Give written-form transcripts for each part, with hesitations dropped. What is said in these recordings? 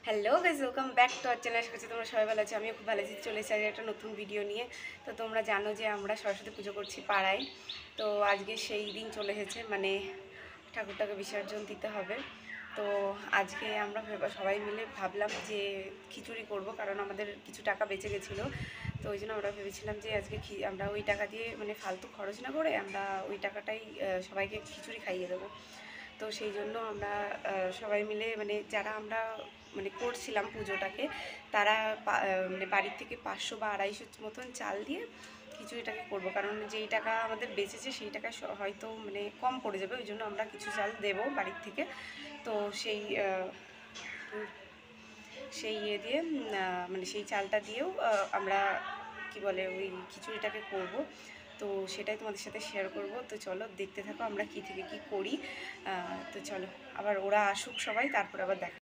Hello guys, welcome back to our channel. আশা করছি তোমরা সবাই ভালো আছো। আমিও খুব ভালো আছি। চলে এসেছি একটা নতুন ভিডিও নিয়ে। তো তোমরা জানো যে আমরা সরস্বতী পুজো করছি পাড়ায়। তো আজকে সেই দিন চলে এসেছে, মানে ঠাকুরটাকে বিসর্জন দিতে হবে। তো আজকে আমরা সবাই মিলে ভাবলাম যে খিচুড়ি করব, কারণ আমাদের কিছু টাকা বেঁচে গেছিলো। তো ওই জন্য আমরা ভেবেছিলাম যে আজকে আমরা ওই টাকা দিয়ে, মানে ফালতু খরচ না করে আমরা ওই টাকাটাই সবাইকে খিচুড়ি খাইয়ে দেবো। তো সেই জন্য আমরা সবাই মিলে, মানে যারা আমরা মানে করছিলাম পুজোটাকে, তারা মানে বাড়ির থেকে 500 বা 250 মতন চাল দিয়ে খিচুড়িটাকে করবো। কারণ যেই টাকা আমাদের বেঁচেছে সেই টাকা হয়তো মানে কম পড়ে যাবে, ওই জন্য আমরা কিছু চাল দেবো বাড়ির থেকে। তো সেই ইয়ে দিয়ে, মানে সেই চালটা দিয়েও আমরা কি বলে ওই খিচুড়িটাকে করব। তো সেটাই তোমাদের সাথে শেয়ার করব। তো চলো দেখতে থাকো আমরা কি থেকে কি করি। তো চলো আবার ওরা আসুক সবাই, তারপর আবার দেখা।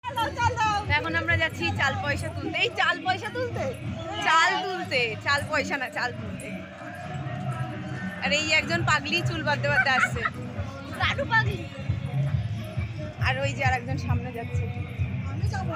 এখন আমরা যাচ্ছি চাল পয়সা তুলতে। এই চাল পয়সা তুলতে, চাল পয়সা না, চাল তুলতে। আর এই একজন পাগলি চুল বাঁধতে বাঁধতে আসছে, আর ওই যে আর একজন সামনে যাচ্ছে। আমি যাবো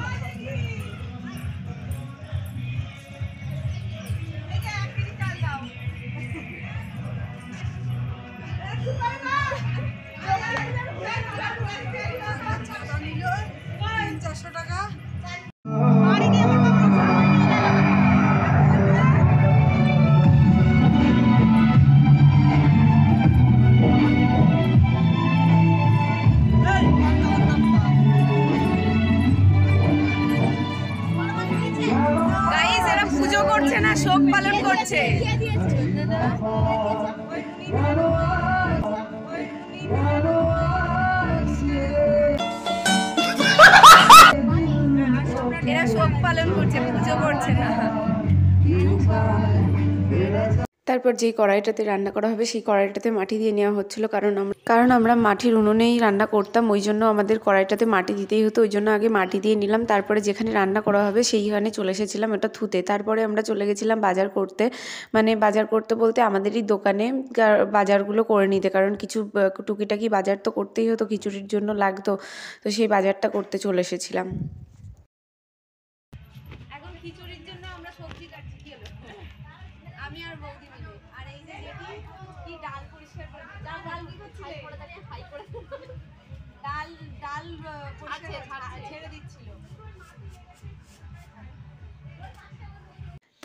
পুজো করছে না, শোক পালন করছে। এরা শোক পালন করছে, পুজো করছে না। তারপর যেই কড়াইটাতে রান্না করা হবে সেই কড়াইটাতে মাটি দিয়ে নেওয়া হচ্ছিল, কারণ আমরা মাটির উনুনেই রান্না করতাম, ওই জন্য আমাদের কড়াইটাতে মাটি দিতেই হতো। ওই জন্য আগে মাটি দিয়ে নিলাম, তারপরে যেখানে রান্না করা হবে সেইখানে চলে এসেছিলাম এটা থুতে। তারপরে আমরা চলে গেছিলাম বাজার করতে, মানে বাজার করতে বলতে আমাদেরই দোকানে বাজারগুলো করে নিতে, কারণ কিছু টুকিটাকি বাজার তো করতেই হতো, খিচুড়ির জন্য লাগতো। তো সেই বাজারটা করতে চলে এসেছিলাম। এখন খিচুড়ির জন্য আমরা সবজি কাটছি। কি হলো, আমি আর বৌদি মিলে। আর এই যে কি ডাল পরিষ্কার করে, ডাল কি করছিলে? ডাল পরিষ্কার ছেড়ে দিচ্ছিল।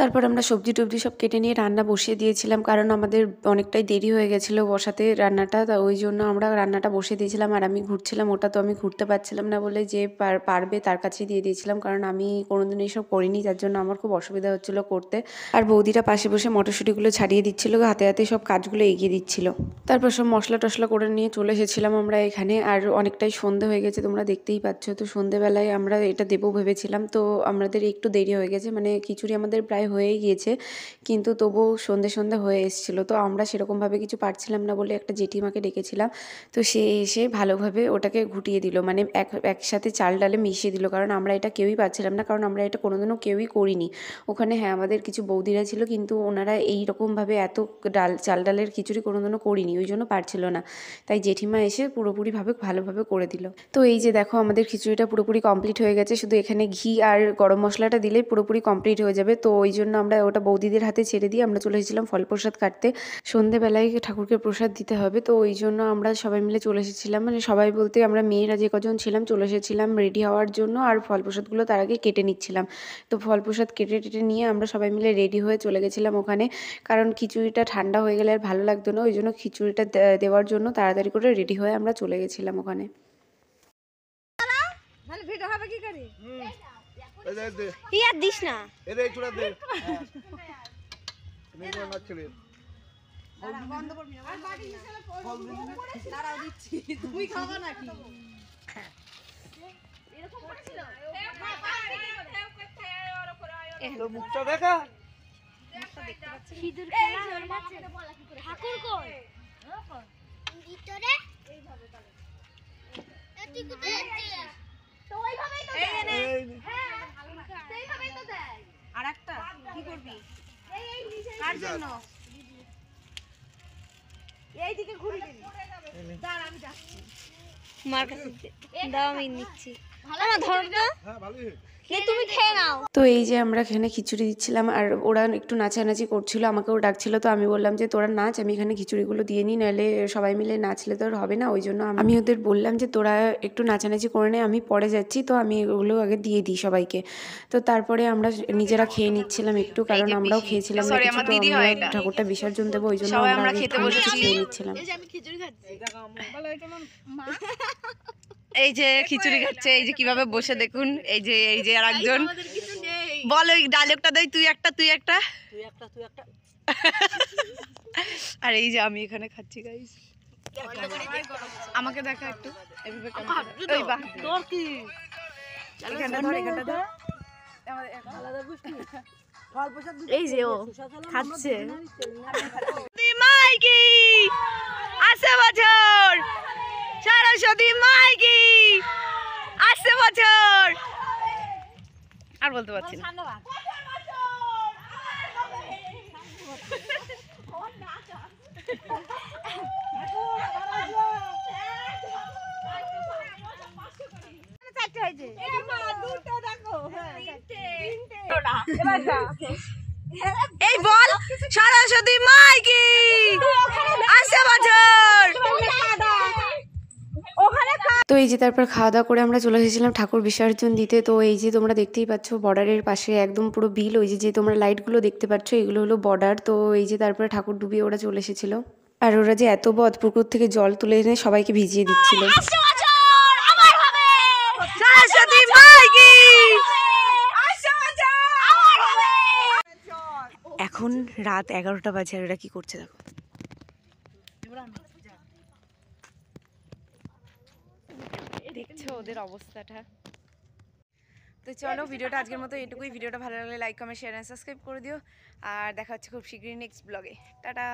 তারপর আমরা সবজি টবজি সব কেটে নিয়ে রান্না বসিয়ে দিয়েছিলাম, কারণ আমাদের অনেকটাই দেরি হয়ে গেছিলো বসাতে রান্নাটা। তা ওই জন্য আমরা রান্নাটা বসিয়ে দিয়েছিলাম। আর আমি ঘুরছিলাম, ওটা তো আমি ঘুরতে পারছিলাম না বলে যে পারবে তার কাছেই দিয়ে দিয়েছিলাম, কারণ আমি কোনোদিন এইসব করিনি, যার জন্য আমার খুব অসুবিধা হচ্ছিলো করতে। আর বৌদিরা পাশে বসে মটরশুঁটিগুলো ছাড়িয়ে দিচ্ছিলো, হাতে হাতে সব কাজগুলো এগিয়ে দিচ্ছিল। তারপর সব মশলা টশলা করে নিয়ে চলে এসেছিলাম আমরা এখানে। আর অনেকটাই সন্ধে হয়ে গেছে, তোমরা দেখতেই পাচ্ছ। তো সন্ধেবেলায় আমরা এটা দেবো ভেবেছিলাম, তো আমাদের একটু দেরি হয়ে গেছে, মানে খিচুড়ি আমাদের প্রায় হয়েই গিয়েছে, কিন্তু তবুও সন্ধে হয়ে এসেছিলো। তো আমরা সেরকমভাবে কিছু পারছিলাম না বলে একটা জেঠিমাকে ডেকেছিলাম। তো সে এসে ভালোভাবে ওটাকে ঘুটিয়ে দিল, মানে একসাথে চাল ডালে মিশিয়ে দিল, কারণ আমরা এটা কেউই পারছিলাম না, কারণ আমরা এটা কোনোদিনও কেউই করিনি ওখানে। হ্যাঁ, আমাদের কিছু বৌদিরা ছিল, কিন্তু ওনারা এইরকমভাবে এত চাল ডালের খিচুড়ি কোনোদিনও করিনি, ওই জন্য পারছিল না। তাই জেঠিমা এসে পুরোপুরিভাবে ভালোভাবে করে দিল। তো এই যে দেখো, আমাদের খিচুড়িটা পুরোপুরি কমপ্লিট হয়ে গেছে, শুধু এখানে ঘি আর গরম মশলাটা দিলেই পুরোপুরি কমপ্লিট হয়ে যাবে। তো ওই জন্য আমরা ওটা বৌদিদের হাতে ছেড়ে দিয়ে আমরা চলে এসেছিলাম ফল প্রসাদ কাটতে। সন্ধেবেলায় ঠাকুরকে প্রসাদ দিতে হবে, তো ওই জন্য আমরা সবাই মিলে চলে এসেছিলাম, মানে সবাই বলতে আমরা মেয়েরা যে কজন ছিলাম চলে এসেছিলাম রেডি হওয়ার জন্য। আর ফল প্রসাদগুলো তার আগে কেটে নিচ্ছিলাম। তো ফল প্রসাদ কেটে নিয়ে আমরা সবাই মিলে রেডি হয়ে চলে গেছিলাম ওখানে, কারণ খিচুড়িটা ঠান্ডা হয়ে গেলে আর ভালো লাগতো না, ওই জন্য খিচুড়িটা দেওয়ার জন্য তাড়াতাড়ি করে রেডি হয়ে আমরা চলে গেছিলাম ওখানে। ভিডিও হবে কি করি ইয়ার দিস না, এরে চুড়া দে মেরে মাছলে বন্ধ করবি না, আর বাড়ি হিসেবে দাঁড়াও দিচ্ছি, তুমি খাবা নাকি? এরকম করেছিল তো মুখটা দেখা, মুখটা দেখতে পাচ্ছি। সিঁদুর খেলা ওর মাঝে বলা কি করে ঠাকুর কই ভিতরে এইভাবে তাহলে এটি কোথায় আছে? তো ওইভাবেই তো দেয়। হ্যাঁ সেইভাবেই তো দেয়। আরেকটা কি করবি? এই নিচে কার জন্য? এই দিকে ঘুরে দিবি। দাঁড়া আমি যাচ্ছি, মার কাছে দাও, আমি নিচ্ছি। তো এই যে আমরা এখানে খিচুড়ি দিচ্ছিলাম আর ওরা একটু নাচানাচি করছিল, আমাকেও ডাকছিল। তো আমি বললাম যে তোরা নাচ, আমি এখানে খিচুড়িগুলো দিয়ে নিই, নাহলে সবাই মিলে নাচলে তো আর হবে না। ওই জন্য আমি ওদের বললাম যে তোরা একটু নাচানাচি করে নে, আমি পরে যাচ্ছি, তো আমি ওগুলো আগে দিয়ে দিই সবাইকে। তো তারপরে আমরা নিজেরা খেয়ে নিচ্ছিলাম একটু, কারণ আমরাও খেয়েছিলাম না কিছু। তো আমরা ঠাকুরটা বিসর্জন দেবো, ওই জন্য আমরা আগে একটু খেয়ে নিচ্ছিলাম। এই যে খিচুড়ি খাচ্ছে, এই যে কিভাবে বসে দেখুন, এই যে আর একজন বল ওই ডায়লগটা দেই, তুই একটা আর এই যে আমি এখানে খাচ্ছি গাইস। আমাকে দেখা একটু এই যে ও খাচ্ছে। মাইকি আসে বছর, সরস্বতী মাইকি আসে বছর, আর বলতে পারছি না। এই বল সরস্বতী মাইকি আসে বছর। তো এই যে তারপর খাওয়া দাওয়া করে আমরা চলে এসেছিলাম ঠাকুর বিসর্জন দিতে। তো এই যে তোমরা দেখতেই পাচ্ছ বর্ডারের পাশে একদম পুরো বিল, ওই যে তোমরা লাইটগুলো দেখতে পাচ্ছ এগুলো হলো বর্ডার। তো এই যে তারপরে ঠাকুর ডুবিয়ে ওরা চলে এসেছিল, আর ওরা যে এত বদ পুকুর থেকে জল তুলে এনে সবাইকে ভিজিয়ে দিচ্ছিল। এখন রাত 11টা বাজে আর ওরা কি করছে দেখো। দেখছো ওদের অবস্থাটা। তো চলো ভিডিওটা আজকের মতো এটুকুই। ভিডিওটা ভালো লাগলে like comment share and subscribe করে দিও, আর দেখা হচ্ছে খুব শীঘ্রই নেক্সট ব্লগে। টাটা।